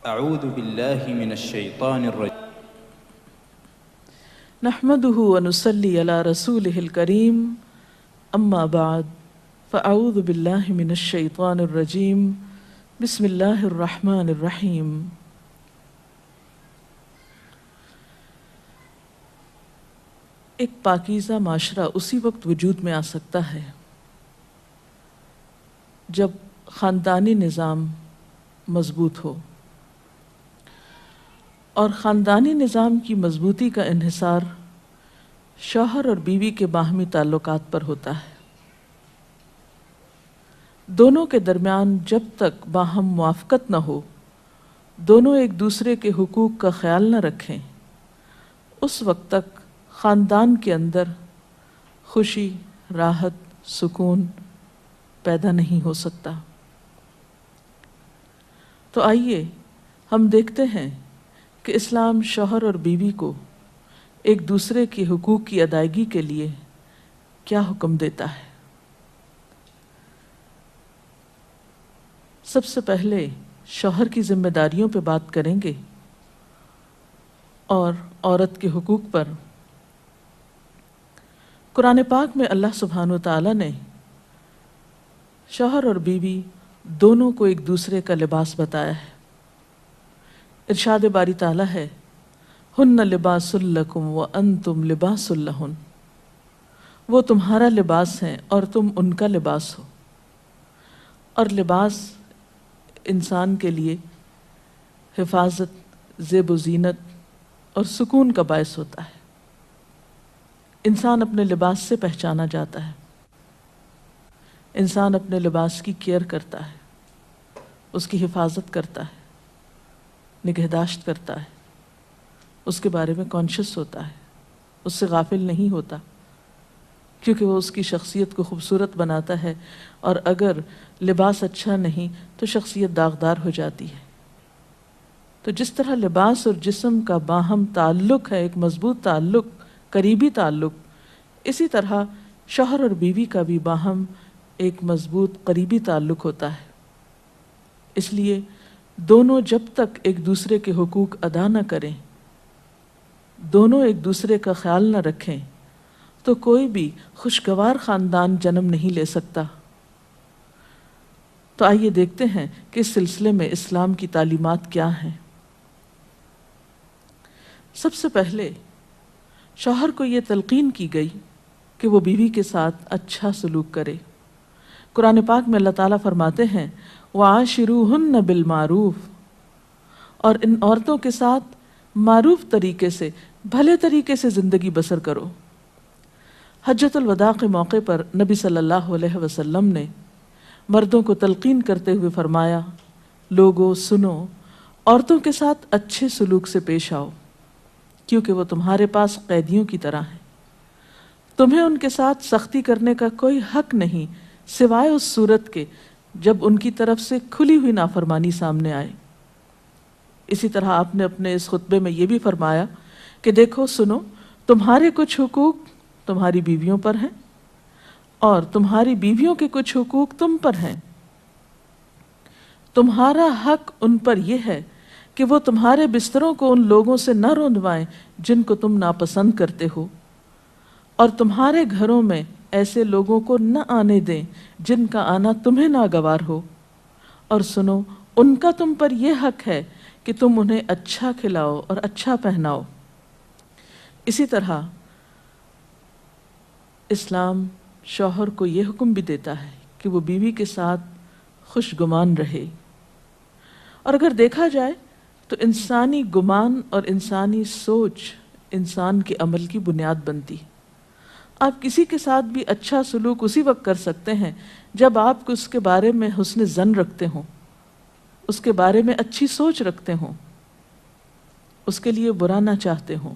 اعوذ باللہ من الشیطان الرجیم نحمده ونصلي على رسوله الكريم اما بعد فاعوذ باللہ من الشیطان الرجیم بسم اللہ الرحمن الرحیم. ایک پاکیزہ معاشرہ اسی وقت وجود میں آ سکتا ہے جب خاندانی نظام مضبوط ہو، اور خاندانی نظام کی مضبوطی کا انحصار شوہر اور بیوی کے باہمی تعلقات پر ہوتا ہے. دونوں کے درمیان جب تک باہم موافقت نہ ہو، دونوں ایک دوسرے کے حقوق کا خیال نہ رکھیں، اس وقت تک خاندان کے اندر خوشی، راحت، سکون پیدا نہیں ہو سکتا. تو آئیے ہم دیکھتے ہیں کہ اسلام شوہر اور بیوی کو ایک دوسرے کے حقوق کی ادائیگی کے لیے کیا حکم دیتا ہے. سب سے پہلے شوہر کی ذمہ داریوں پہ بات کریں گے اور عورت کے حقوق پر. قرآن پاک میں اللہ سبحانہ وتعالی نے شوہر اور بیوی دونوں کو ایک دوسرے کا لباس بتایا ہے. ارشاد باری تعالیٰ ہے، ہن لباس لکم وانتم لباس لہن، وہ تمہارا لباس ہیں اور تم ان کا لباس ہو. اور لباس انسان کے لیے حفاظت، زیب و زینت اور سکون کا باعث ہوتا ہے. انسان اپنے لباس سے پہچانا جاتا ہے. انسان اپنے لباس کی کیئر کرتا ہے، اس کی حفاظت کرتا ہے، نگہداشت کرتا ہے، اس کے بارے میں کانشیس ہوتا ہے، اس سے غافل نہیں ہوتا، کیونکہ وہ اس کی شخصیت کو خوبصورت بناتا ہے. اور اگر لباس اچھا نہیں تو شخصیت داغدار ہو جاتی ہے. تو جس طرح لباس اور جسم کا باہم تعلق ہے، ایک مضبوط تعلق، قریبی تعلق، اسی طرح شوہر اور بیوی کا بھی باہم ایک مضبوط قریبی تعلق ہوتا ہے. اس لیے دونوں جب تک ایک دوسرے کے حقوق ادا نہ کریں، دونوں ایک دوسرے کا خیال نہ رکھیں، تو کوئی بھی خوشگوار خاندان جنم نہیں لے سکتا. تو آئیے دیکھتے ہیں کہ اس سلسلے میں اسلام کی تعلیمات کیا ہیں. سب سے پہلے شوہر کو یہ تلقین کی گئی کہ وہ بیوی کے ساتھ اچھا سلوک کرے. قرآن پاک میں اللہ تعالیٰ فرماتے ہیں، وَعَاشِرُوهُنَّ بِالْمَعْرُوفِ، اور ان عورتوں کے ساتھ معروف طریقے سے، بھلے طریقے سے زندگی بسر کرو. حجۃ الوداع کے موقع پر نبی صلی اللہ علیہ وسلم نے مردوں کو تلقین کرتے ہوئے فرمایا، لوگو سنو، عورتوں کے ساتھ اچھے سلوک سے پیش آؤ، کیونکہ وہ تمہارے پاس قیدیوں کی طرح ہیں. تمہیں ان کے ساتھ سختی کرنے کا کوئی حق نہیں سوائے اس صورت کے جب ان کی طرف سے کھلی ہوئی نافرمانی سامنے آئے. اسی طرح آپ نے اپنے اس خطبے میں یہ بھی فرمایا کہ دیکھو سنو، تمہارے کچھ حقوق تمہاری بیویوں پر ہیں اور تمہاری بیویوں کے کچھ حقوق تم پر ہیں. تمہارا حق ان پر یہ ہے کہ وہ تمہارے بستروں کو ان لوگوں سے نہ روندوائیں جن کو تم ناپسند کرتے ہو، اور تمہارے گھروں میں ایسے لوگوں کو نہ آنے دیں جن کا آنا تمہیں ناگوار ہو. اور سنو، ان کا تم پر یہ حق ہے کہ تم انہیں اچھا کھلاؤ اور اچھا پہناؤ. اسی طرح اسلام شوہر کو یہ حکم بھی دیتا ہے کہ وہ بیوی کے ساتھ خوش گمان رہے. اور اگر دیکھا جائے تو انسانی گمان اور انسانی سوچ انسان کے عمل کی بنیاد بنتی ہے. آپ کسی کے ساتھ بھی اچھا سلوک اسی وقت کر سکتے ہیں جب آپ اس کے بارے میں حسن ظن رکھتے ہوں، اس کے بارے میں اچھی سوچ رکھتے ہوں، اس کے لیے برا نہ چاہتے ہوں.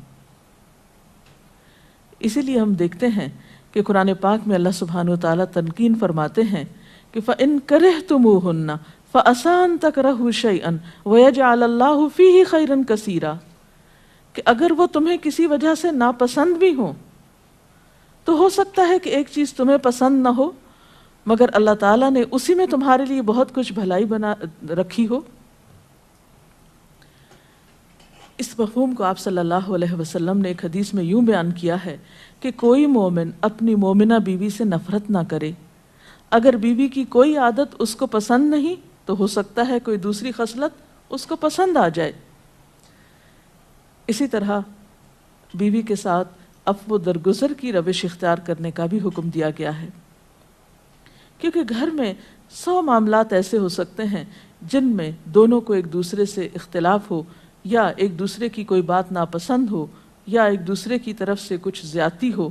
اسی لیے ہم دیکھتے ہیں کہ قرآن پاک میں اللہ سبحانہ وتعالیٰ تنقین فرماتے ہیں کہ فَإِن كَرِهْتُمُوهُنَّ فَعَسَىٰ أَن تَكْرَهُوا شَيْئًا وَيَجْعَلَ اللَّهُ فِيهِ خَيْرًا كَثِيرًا، کہ اگر وہ تمہیں کسی وجہ سے ناپسند بھی ہوں تو ہو سکتا ہے کہ ایک چیز تمہیں پسند نہ ہو، مگر اللہ تعالیٰ نے اسی میں تمہارے لیے بہت کچھ بھلائی بنا رکھی ہو. اس مفہوم کو آپ صلی اللہ علیہ وسلم نے ایک حدیث میں یوں بیان کیا ہے کہ کوئی مومن اپنی مومنہ بیوی سے نفرت نہ کرے، اگر بیوی کی کوئی عادت اس کو پسند نہیں تو ہو سکتا ہے کوئی دوسری خصلت اس کو پسند آ جائے۔ اسی طرح بیوی کے ساتھ عفو و درگزر کی روش اختیار کرنے کا بھی حکم دیا گیا ہے، کیونکہ گھر میں 100 معاملات ایسے ہو سکتے ہیں جن میں دونوں کو ایک دوسرے سے اختلاف ہو، یا ایک دوسرے کی کوئی بات ناپسند ہو، یا ایک دوسرے کی طرف سے کچھ زیادتی ہو۔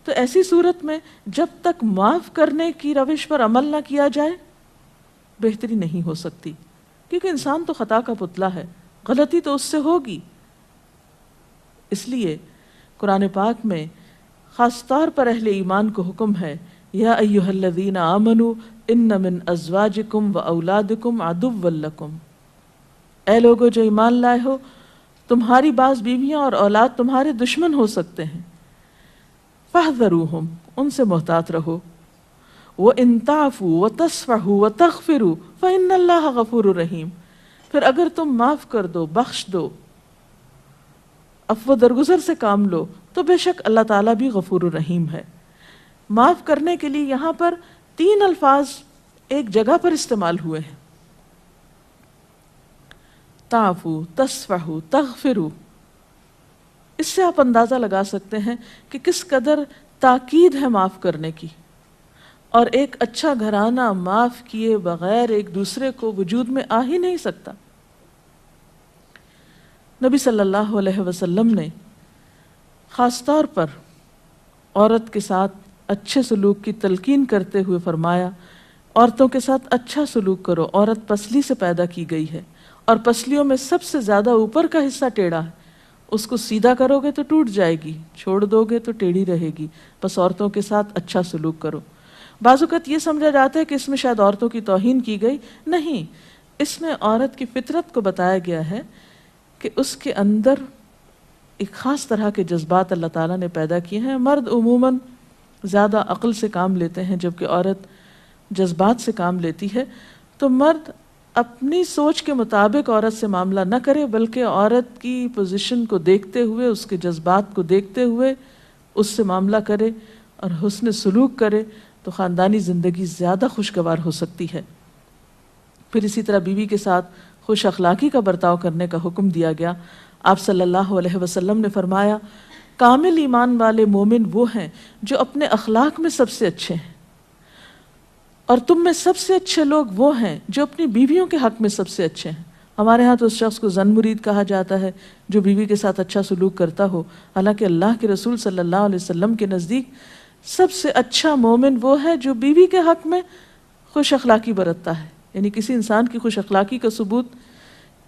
تو ایسی صورت میں جب تک معاف کرنے کی روش پر عمل نہ کیا جائے بہتری نہیں ہو سکتی، کیونکہ انسان تو خطا کا پتلا ہے، غلطی تو اس سے ہوگی۔ اس لیے قرآن پاک میں خاص طور پر اہل ایمان کو حکم ہے، یا ایھا الذین آمنوا ان من ازواجکم و اولادکم عدوا لکم، اے لوگو جو ایمان لائے ہو، تمہاری بعض بیویاں اور اولاد تمہارے دشمن ہو سکتے ہیں، فاحذروہم، ان سے محتاط رہو، وَإِن تَعْفُوا وَتَصْفَحُوا وَتَغْفِرُوا فَإِنَّ اللَّهَ غَفُورٌ رَحِيمٌ، پھر اگر تم معاف کر دو، بخش دو، عفو درگزر سے کام لو، تو بے شک اللہ تعالیٰ بھی غفور الرحیم ہے۔ معاف کرنے کے لیے یہاں پر 3 الفاظ ایک جگہ پر استعمال ہوئے ہیں، تعفو، تصفحو، تغفرو۔ اس سے آپ اندازہ لگا سکتے ہیں کہ کس قدر تاکید ہے معاف کرنے کی، اور ایک اچھا گھرانہ معاف کیے بغیر ایک دوسرے کو وجود میں آ ہی نہیں سکتا۔ نبی صلی اللہ علیہ وسلم نے خاص طور پر عورت کے ساتھ اچھے سلوک کی تلقین کرتے ہوئے فرمایا، عورتوں کے ساتھ اچھا سلوک کرو، عورت پسلی سے پیدا کی گئی ہے، اور پسلیوں میں سب سے زیادہ اوپر کا حصہ ٹیڑھا ہے، اس کو سیدھا کرو گے تو ٹوٹ جائے گی، چھوڑ دو گے تو ٹیڑھی رہے گی، بس عورتوں کے ساتھ اچھا سلوک کرو۔ بعض اوقات یہ سمجھا جاتا ہے کہ اس میں شاید عورتوں کی توہین کی گئی، نہیں، اس میں عورت کی فطرت کو بتایا گیا ہے کہ اس کے اندر ایک خاص طرح کے جذبات اللہ تعالیٰ نے پیدا کیے ہیں۔ مرد عموماً زیادہ عقل سے کام لیتے ہیں جبکہ عورت جذبات سے کام لیتی ہے، تو مرد اپنی سوچ کے مطابق عورت سے معاملہ نہ کرے، بلکہ عورت کی پوزیشن کو دیکھتے ہوئے، اس کے جذبات کو دیکھتے ہوئے اس سے معاملہ کرے اور حسن سلوک کرے، تو خاندانی زندگی زیادہ خوشگوار ہو سکتی ہے۔ پھر اسی طرح بیوی کے ساتھ خوش اخلاقی کا برتاؤ کرنے کا حکم دیا گیا۔ آپ صلی اللہ علیہ وسلم نے فرمایا، کامل ایمان والے مومن وہ ہیں جو اپنے اخلاق میں سب سے اچھے ہیں، اور تم میں سب سے اچھے لوگ وہ ہیں جو اپنی بیویوں کے حق میں سب سے اچھے ہیں۔ ہمارے ہاں تو اس شخص کو زن مرید کہا جاتا ہے جو بیوی کے ساتھ اچھا سلوک کرتا ہو، حالانکہ اللہ کے رسول صلی اللہ علیہ وسلم کے نزدیک سب سے اچھا مومن وہ ہے جو بیوی کے حق میں خوش اخلاقی برتتا ہے۔ یعنی کسی انسان کی خوش اخلاقی کا ثبوت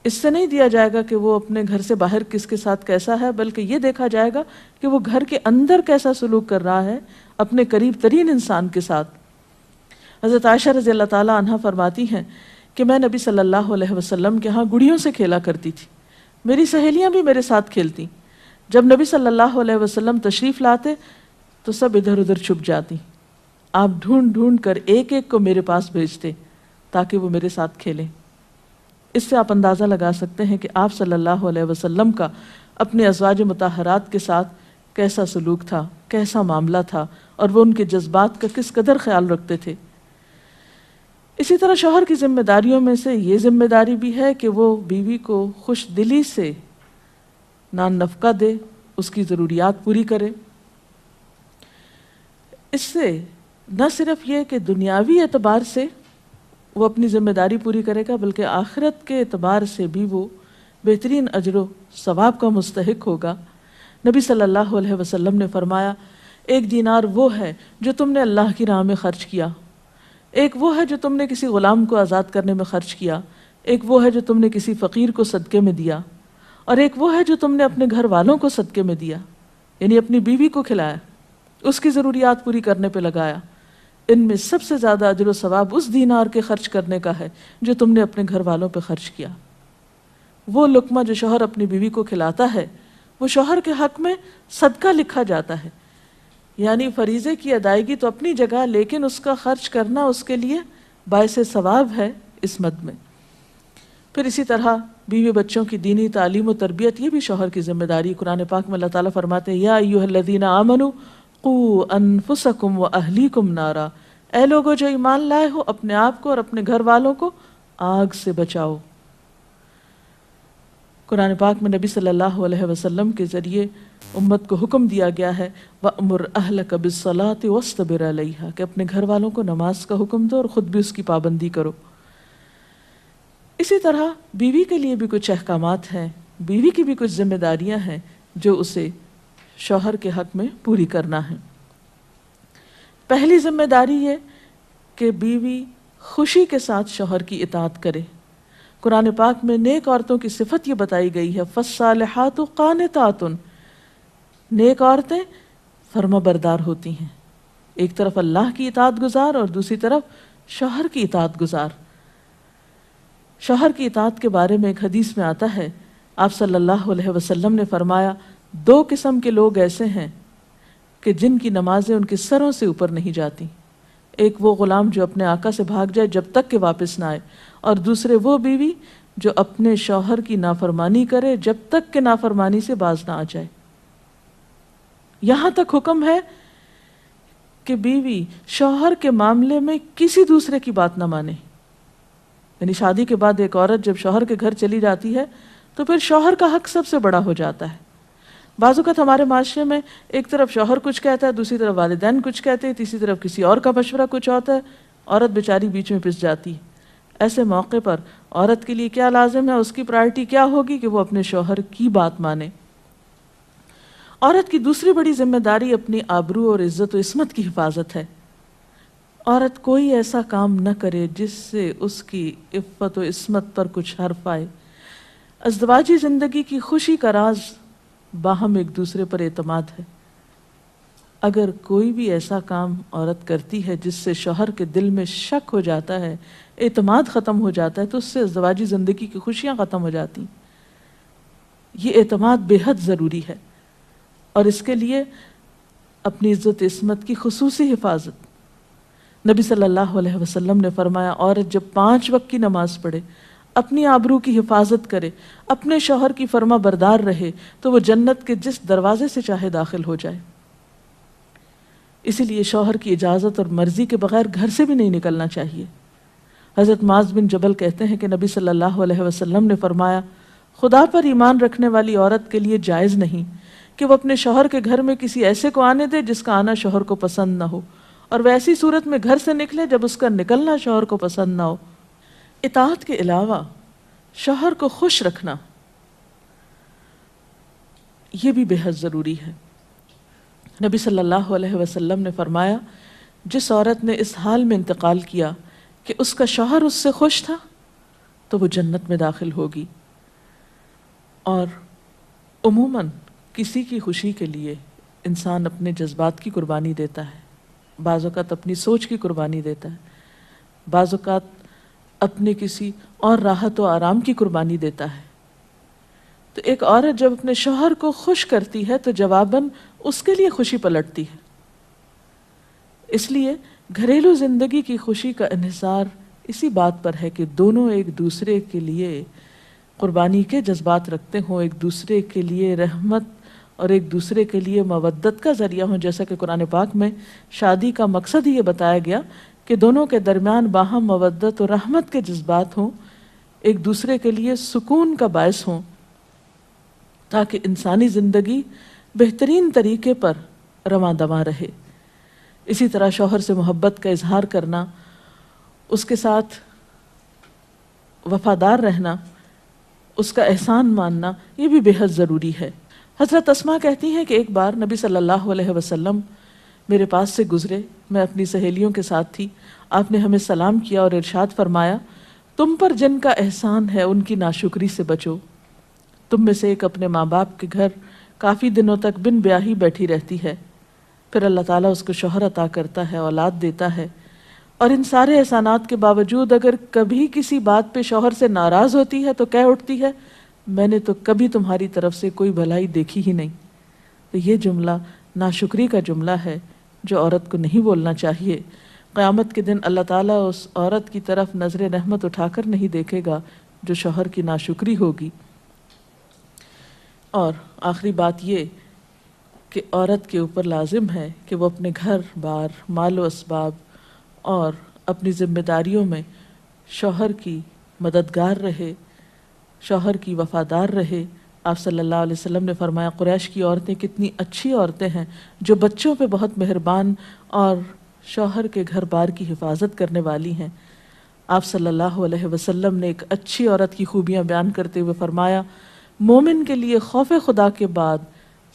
اس سے نہیں دیا جائے گا کہ وہ اپنے گھر سے باہر کس کے ساتھ کیسا ہے، بلکہ یہ دیکھا جائے گا کہ وہ گھر کے اندر کیسا سلوک کر رہا ہے اپنے قریب ترین انسان کے ساتھ۔ حضرت عائشہ رضی اللہ تعالی عنہا فرماتی ہیں کہ میں نبی صلی اللہ علیہ وسلم کے ہاں گڑیوں سے کھیلا کرتی تھی، میری سہیلیاں بھی میرے ساتھ کھیلتی، جب نبی صلی اللہ علیہ وسلم تشریف لاتے تو سب ادھر ادھر چھپ جاتی، آپ ڈھونڈ ڈھونڈ کر ایک ایک کو میرے پاس بھیجتے تاکہ وہ میرے ساتھ کھیلیں۔ اس سے آپ اندازہ لگا سکتے ہیں کہ آپ صلی اللہ علیہ وسلم کا اپنے ازواج مطہرات کے ساتھ کیسا سلوک تھا، کیسا معاملہ تھا، اور وہ ان کے جذبات کا کس قدر خیال رکھتے تھے۔ اسی طرح شوہر کی ذمہ داریوں میں سے یہ ذمہ داری بھی ہے کہ وہ بیوی کو خوش دلی سے نان نفقہ دے، اس کی ضروریات پوری کرے۔ اس سے نہ صرف یہ کہ دنیاوی اعتبار سے وہ اپنی ذمہ داری پوری کرے گا، بلکہ آخرت کے اعتبار سے بھی وہ بہترین اجر و ثواب کا مستحق ہوگا۔ نبی صلی اللہ علیہ وسلم نے فرمایا، ایک دینار وہ ہے جو تم نے اللہ کی راہ میں خرچ کیا، ایک وہ ہے جو تم نے کسی غلام کو آزاد کرنے میں خرچ کیا، ایک وہ ہے جو تم نے کسی فقیر کو صدقے میں دیا، اور ایک وہ ہے جو تم نے اپنے گھر والوں کو صدقے میں دیا، یعنی اپنی بیوی کو کھلایا، اس کی ضروریات پوری کرنے پہ لگایا۔ ان میں سب سے زیادہ اجر و ثواب اس دینار کے خرچ کرنے کا ہے جو تم نے اپنے گھر والوں پہ خرچ کیا۔ وہ لقمہ جو شوہر اپنی بیوی کو کھلاتا ہے وہ شوہر کے حق میں صدقہ لکھا جاتا ہے، یعنی فریضے کی ادائیگی تو اپنی جگہ، لیکن اس کا خرچ کرنا اس کے لیے باعث ثواب ہے اس مد میں۔ پھر اسی طرح بیوی بچوں کی دینی تعلیم و تربیت یہ بھی شوہر کی ذمہ داری. قرآن پاک میں اللہ تعالیٰ فرماتے ہیں یا ایھا الذین آمنوا قوا انفسکم واہلیکم نارا، اے لوگو جو ایمان لائے ہو اپنے آپ کو اور اپنے گھر والوں کو آگ سے بچاؤ. قرآن پاک میں نبی صلی اللہ علیہ وسلم کے ذریعے امت کو حکم دیا گیا ہے وَأْمُرْ أَهْلَكَ بِالصَّلَاةِ وَاصْطَبِرْ عَلَيْهَا کہ اپنے گھر والوں کو نماز کا حکم دو اور خود بھی اس کی پابندی کرو. اسی طرح بیوی کے لیے بھی کچھ احکامات ہیں، بیوی کی بھی کچھ ذمہ داریاں ہیں جو اسے شوہر کے حق میں پوری کرنا ہے. پہلی ذمہ داری یہ کہ بیوی خوشی کے ساتھ شوہر کی اطاعت کرے. قرآن پاک میں نیک عورتوں کی صفت یہ بتائی گئی ہے فَالصَّالِحَاتُ قَانِتَاتٌ، نیک عورتیں فرما بردار ہوتی ہیں، ایک طرف اللہ کی اطاعت گزار اور دوسری طرف شوہر کی اطاعت گزار. شوہر کی اطاعت کے بارے میں ایک حدیث میں آتا ہے آپ صلی اللہ علیہ وسلم نے فرمایا 2 قسم کے لوگ ایسے ہیں کہ جن کی نمازیں ان کے سروں سے اوپر نہیں جاتی. ایک وہ غلام جو اپنے آقا سے بھاگ جائے جب تک کہ واپس نہ آئے، اور دوسرے وہ بیوی جو اپنے شوہر کی نافرمانی کرے جب تک کہ نافرمانی سے باز نہ آ جائے. یہاں تک حکم ہے کہ بیوی شوہر کے معاملے میں کسی دوسرے کی بات نہ مانے. یعنی شادی کے بعد ایک عورت جب شوہر کے گھر چلی جاتی ہے تو پھر شوہر کا حق سب سے بڑا ہو جاتا ہے. بعض اوقات ہمارے معاشرے میں ایک طرف شوہر کچھ کہتا ہے، دوسری طرف والدین کچھ کہتے ہیں، تیسری طرف کسی اور کا مشورہ کچھ ہوتا ہے، عورت بیچاری بیچ میں پس جاتی ہے. ایسے موقع پر عورت کے لیے کیا لازم ہے، اس کی پرائرٹی کیا ہوگی کہ وہ اپنے شوہر کی بات مانے. عورت کی دوسری بڑی ذمہ داری اپنی آبرو اور عزت و عصمت کی حفاظت ہے. عورت کوئی ایسا کام نہ کرے جس سے اس کی عفت و عصمت پر کچھ حرف آئے. ازدواجی زندگی کی خوشی کا راز باہم ایک دوسرے پر اعتماد ہے. اگر کوئی بھی ایسا کام عورت کرتی ہے جس سے شوہر کے دل میں شک ہو جاتا ہے، اعتماد ختم ہو جاتا ہے، تو اس سے ازدواجی زندگی کی خوشیاں ختم ہو جاتی. یہ اعتماد بے حد ضروری ہے اور اس کے لیے اپنی عزت عصمت کی خصوصی حفاظت. نبی صلی اللہ علیہ وسلم نے فرمایا عورت جب 5 وقت کی نماز پڑھے، اپنی آبرو کی حفاظت کرے، اپنے شوہر کی فرما بردار رہے تو وہ جنت کے جس دروازے سے چاہے داخل ہو جائے. اسی لیے شوہر کی اجازت اور مرضی کے بغیر گھر سے بھی نہیں نکلنا چاہیے. حضرت معاذ بن جبل کہتے ہیں کہ نبی صلی اللہ علیہ وسلم نے فرمایا خدا پر ایمان رکھنے والی عورت کے لیے جائز نہیں کہ وہ اپنے شوہر کے گھر میں کسی ایسے کو آنے دے جس کا آنا شوہر کو پسند نہ ہو، اور ویسی صورت میں گھر سے نکلے جب اس کا نکلنا شوہر کو پسند نہ ہو. اطاعت کے علاوہ شوہر کو خوش رکھنا یہ بھی بے حد ضروری ہے. نبی صلی اللہ علیہ وسلم نے فرمایا جس عورت نے اس حال میں انتقال کیا کہ اس کا شوہر اس سے خوش تھا تو وہ جنت میں داخل ہوگی. اور عموماً کسی کی خوشی کے لیے انسان اپنے جذبات کی قربانی دیتا ہے، بعض اوقات اپنی سوچ کی قربانی دیتا ہے، بعض اوقات اپنے کسی اور راحت و آرام کی قربانی دیتا ہے. تو ایک عورت جب اپنے شوہر کو خوش کرتی ہے تو جواباً اس کے لیے خوشی پلٹتی ہے. اس لیے گھریلو زندگی کی خوشی کا انحصار اسی بات پر ہے کہ دونوں ایک دوسرے کے لیے قربانی کے جذبات رکھتے ہوں، ایک دوسرے کے لیے رحمت اور ایک دوسرے کے لیے مودت کا ذریعہ ہوں. جیسا کہ قرآن پاک میں شادی کا مقصد ہی یہ بتایا گیا کہ دونوں کے درمیان باہم مودت اور رحمت کے جذبات ہوں، ایک دوسرے کے لیے سکون کا باعث ہوں، تاکہ انسانی زندگی بہترین طریقے پر رواں دواں رہے. اسی طرح شوہر سے محبت کا اظہار کرنا، اس کے ساتھ وفادار رہنا، اس کا احسان ماننا یہ بھی بے حد ضروری ہے. حضرت اسماء کہتی ہیں کہ ایک بار نبی صلی اللہ علیہ وسلم میرے پاس سے گزرے، میں اپنی سہیلیوں کے ساتھ تھی. آپ نے ہمیں سلام کیا اور ارشاد فرمایا تم پر جن کا احسان ہے ان کی ناشکری سے بچو. تم میں سے ایک اپنے ماں باپ کے گھر کافی دنوں تک بن بیاہی بیٹھی رہتی ہے، پھر اللہ تعالیٰ اس کو شوہر عطا کرتا ہے، اولاد دیتا ہے، اور ان سارے احسانات کے باوجود اگر کبھی کسی بات پہ شوہر سے ناراض ہوتی ہے تو کہہ اٹھتی ہے میں نے تو کبھی تمہاری طرف سے کوئی بھلائی دیکھی ہی نہیں. تو یہ جملہ ناشکری کا جملہ ہے جو عورت کو نہیں بولنا چاہیے. قیامت کے دن اللہ تعالیٰ اس عورت کی طرف نظر رحمت اٹھا کر نہیں دیکھے گا جو شوہر کی ناشکری ہوگی۔ اور آخری بات یہ کہ عورت کے اوپر لازم ہے کہ وہ اپنے گھر بار، مال و اسباب اور اپنی ذمہ داریوں میں شوہر کی مددگار رہے، شوہر کی وفادار رہے۔ آپ صلی اللہ علیہ وسلم نے فرمایا قریش کی عورتیں کتنی اچھی عورتیں ہیں جو بچوں پہ بہت مہربان اور شوہر کے گھر بار کی حفاظت کرنے والی ہیں۔ آپ صلی اللہ علیہ وسلم نے ایک اچھی عورت کی خوبیاں بیان کرتے ہوئے فرمایا مومن کے لیے خوف خدا کے بعد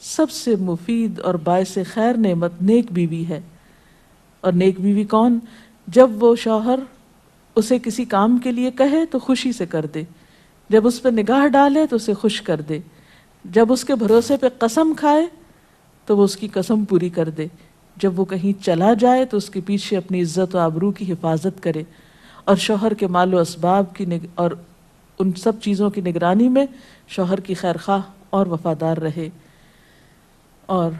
سب سے مفید اور باعث خیر نعمت نیک بیوی ہے۔ اور نیک بیوی کون؟ جب وہ شوہر اسے کسی کام کے لیے کہے تو خوشی سے کر دے، جب اس پہ نگاہ ڈالے تو اسے خوش کر دے، جب اس کے بھروسے پہ قسم کھائے تو وہ اس کی قسم پوری کر دے، جب وہ کہیں چلا جائے تو اس کے پیچھے اپنی عزت و آبرو کی حفاظت کرے، اور شوہر کے مال و اسباب کی اور ان سب چیزوں کی نگرانی میں شوہر کی خیرخواہ اور وفادار رہے، اور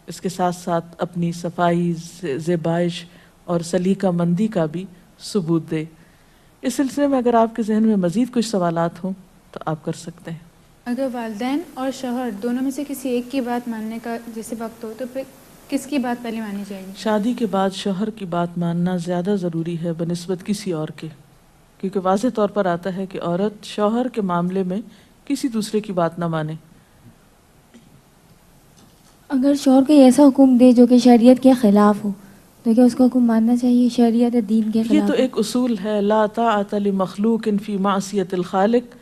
اس کے ساتھ ساتھ اپنی صفائی، زیبائش اور سلیقہ مندی کا بھی ثبوت دے۔ اس سلسلے میں اگر آپ کے ذہن میں مزید کچھ سوالات ہوں تو آپ کر سکتے ہیں۔ اگر والدین اور شوہر دونوں میں سے کسی ایک کی بات ماننے کا جیسے وقت ہو تو پھر کس کی بات پہلے مانی چاہیے؟ شادی کے بعد شوہر کی بات ماننا زیادہ ضروری ہے بنسبت کسی اور کے، کیونکہ واضح طور پر آتا ہے کہ عورت شوہر کے معاملے میں کسی دوسرے کی بات نہ مانے۔ اگر شوہر کوئی ایسا حکم دے جو کہ شریعت کے خلاف ہو تو کیا اس کا حکم ماننا چاہیے؟ شریعت دین کے خلاف؟ یہ تو ایک اصول ہے لا طاعۃ لمخلوق فی معصیۃ الخالق،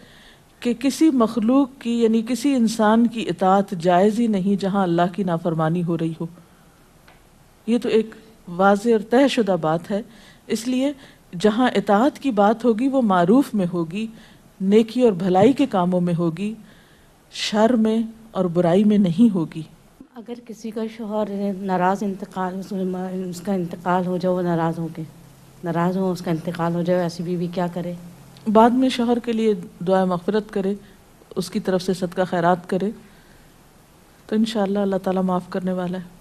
کہ کسی مخلوق کی یعنی کسی انسان کی اطاعت جائز ہی نہیں جہاں اللہ کی نافرمانی ہو رہی ہو۔ یہ تو ایک واضح اور طے شدہ بات ہے، اس لیے جہاں اطاعت کی بات ہوگی وہ معروف میں ہوگی، نیکی اور بھلائی کے کاموں میں ہوگی، شر میں اور برائی میں نہیں ہوگی۔ اگر کسی کا شوہر ناراض اس کا انتقال ہو جائے، وہ ناراض ہو اس کا انتقال ہو جائے، ایسی بیوی کیا کرے؟ بعد میں شوہر کے لیے دعا مغفرت کرے، اس کی طرف سے صدقہ خیرات کرے تو انشاءاللہ اللہ تعالیٰ معاف کرنے والا ہے۔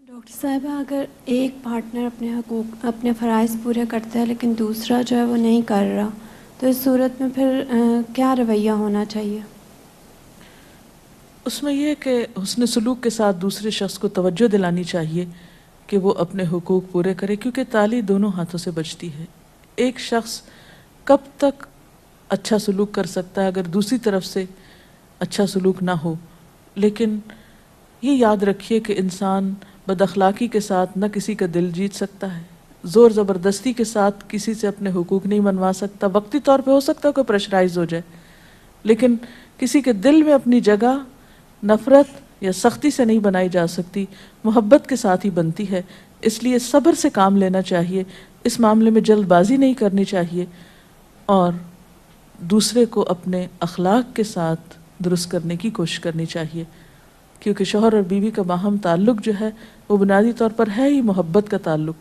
ڈاکٹر صاحبہ، اگر ایک پارٹنر اپنے حقوق، اپنے فرائض پورے کرتا ہے لیکن دوسرا جو ہے وہ نہیں کر رہا، تو اس صورت میں پھر کیا رویہ ہونا چاہیے؟ اس میں یہ کہ حسن سلوک کے ساتھ دوسرے شخص کو توجہ دلانی چاہیے کہ وہ اپنے حقوق پورے کرے، کیونکہ تالی دونوں ہاتھوں سے بجتی ہے۔ ایک شخص کب تک اچھا سلوک کر سکتا ہے اگر دوسری طرف سے اچھا سلوک نہ ہو؟ لیکن یہ یاد رکھیے کہ انسان بد اخلاقی کے ساتھ نہ کسی کا دل جیت سکتا ہے، زور زبردستی کے ساتھ کسی سے اپنے حقوق نہیں منوا سکتا۔ وقتی طور پہ ہو سکتا ہے کوئی پریشرائز ہو جائے، لیکن کسی کے دل میں اپنی جگہ نفرت یا سختی سے نہیں بنائی جا سکتی، محبت کے ساتھ ہی بنتی ہے۔ اس لیے صبر سے کام لینا چاہیے، اس معاملے میں جلد بازی نہیں کرنی چاہیے، اور دوسرے کو اپنے اخلاق کے ساتھ درست کرنے کی کوشش کرنی چاہیے، کیونکہ شوہر اور بیوی کا باہم تعلق جو ہے وہ بنیادی طور پر ہے ہی محبت کا تعلق۔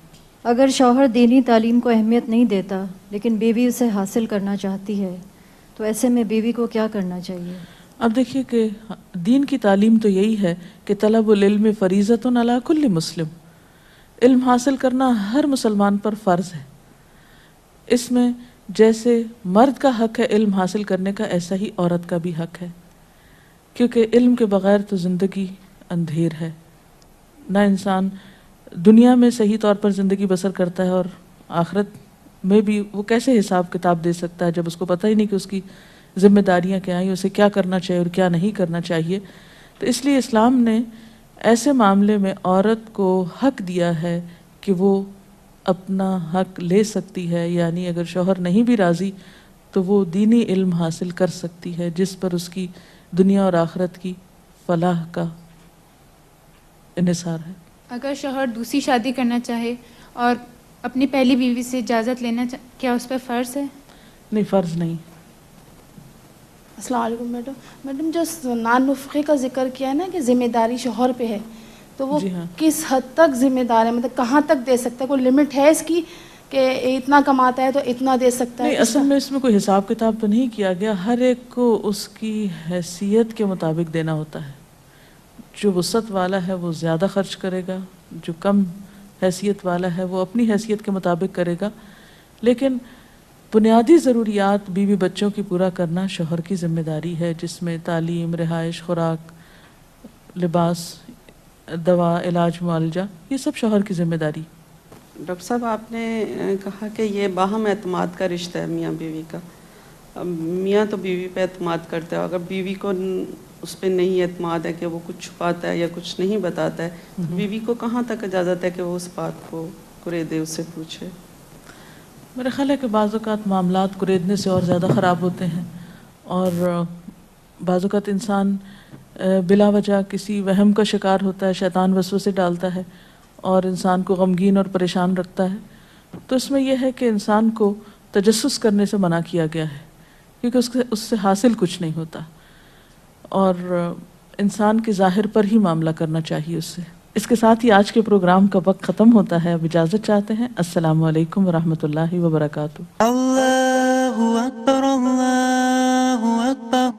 اگر شوہر دینی تعلیم کو اہمیت نہیں دیتا لیکن بیوی اسے حاصل کرنا چاہتی ہے تو ایسے میں بیوی کو کیا کرنا چاہیے؟ اب دیکھیے کہ دین کی تعلیم تو یہی ہے کہ طلب العلم فریضۃ علی کل مسلم، علم حاصل کرنا ہر مسلمان پر فرض ہے۔ اس میں جیسے مرد کا حق ہے علم حاصل کرنے کا، ایسا ہی عورت کا بھی حق ہے، کیونکہ علم کے بغیر تو زندگی اندھیر ہے۔ نہ انسان دنیا میں صحیح طور پر زندگی بسر کرتا ہے اور آخرت میں بھی وہ کیسے حساب کتاب دے سکتا ہے جب اس کو پتہ ہی نہیں کہ اس کی ذمہ داریاں کیا ہیں، اسے کیا کرنا چاہیے اور کیا نہیں کرنا چاہیے۔ تو اس لیے اسلام نے ایسے معاملے میں عورت کو حق دیا ہے کہ وہ اپنا حق لے سکتی ہے، یعنی اگر شوہر نہیں بھی راضی تو وہ دینی علم حاصل کر سکتی ہے جس پر اس کی دنیا اور آخرت کی فلاح کا انحصار ہے۔ اگر شوہر دوسری شادی کرنا چاہے اور اپنی پہلی بیوی سے اجازت لینا کیا اس پہ فرض ہے؟ نہیں، فرض نہیں۔ السلام علیکم میڈم جو نان نفقے کا ذکر کیا ہے نا کہ ذمہ داری شوہر پہ ہے، تو وہ جی ہاں، کس حد تک ذمہ دار ہے؟ مطلب کہاں تک دے سکتا ہے؟ کوئی لمٹ ہے اس کی کہ اتنا کماتا ہے تو اتنا دے سکتا ہے؟ نہیں، اصل میں اس میں کوئی حساب کتاب تو نہیں کیا گیا، ہر ایک کو اس کی حیثیت کے مطابق دینا ہوتا ہے۔ جو وسعت والا ہے وہ زیادہ خرچ کرے گا، جو کم حیثیت والا ہے وہ اپنی حیثیت کے مطابق کرے گا، لیکن بنیادی ضروریات بیوی بچوں کی پورا کرنا شوہر کی ذمہ داری ہے، جس میں تعلیم، رہائش، خوراک، لباس، دوا، علاج، معالجہ، یہ سب شوہر کی ذمہ داری۔ ڈاکٹر صاحب آپ نے کہا کہ یہ باہم اعتماد کا رشتہ ہے میاں بیوی کا۔ اب میاں تو بیوی پہ اعتماد کرتا ہے، اگر بیوی کو اس پہ نہیں اعتماد ہے کہ وہ کچھ چھپاتا ہے یا کچھ نہیں بتاتا ہے، تو بیوی کو کہاں تک اجازت ہے کہ وہ اس بات کو کریدے، اس سے پوچھے؟ میرا خیال ہے کہ بعض اوقات معاملات کریدنے سے اور زیادہ خراب ہوتے ہیں، اور بعض اوقات انسان بلا وجہ کسی وہم کا شکار ہوتا ہے، شیطان وسوسے ڈالتا ہے اور انسان کو غمگین اور پریشان رکھتا ہے۔ تو اس میں یہ ہے کہ انسان کو تجسس کرنے سے منع کیا گیا ہے، کیونکہ اس سے حاصل کچھ نہیں ہوتا، اور انسان کے ظاہر پر ہی معاملہ کرنا چاہیے اس سے۔ اس کے ساتھ ہی آج کے پروگرام کا وقت ختم ہوتا ہے، اب اجازت چاہتے ہیں۔ السلام علیکم ورحمۃ اللہ وبرکاتہ۔ اللہ اکبر، اللہ اکبر،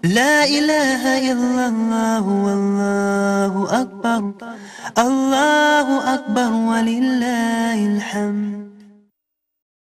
لا الہ الا اللہ، واللہ اکبر، اللہ اکبر وللہ الحمد۔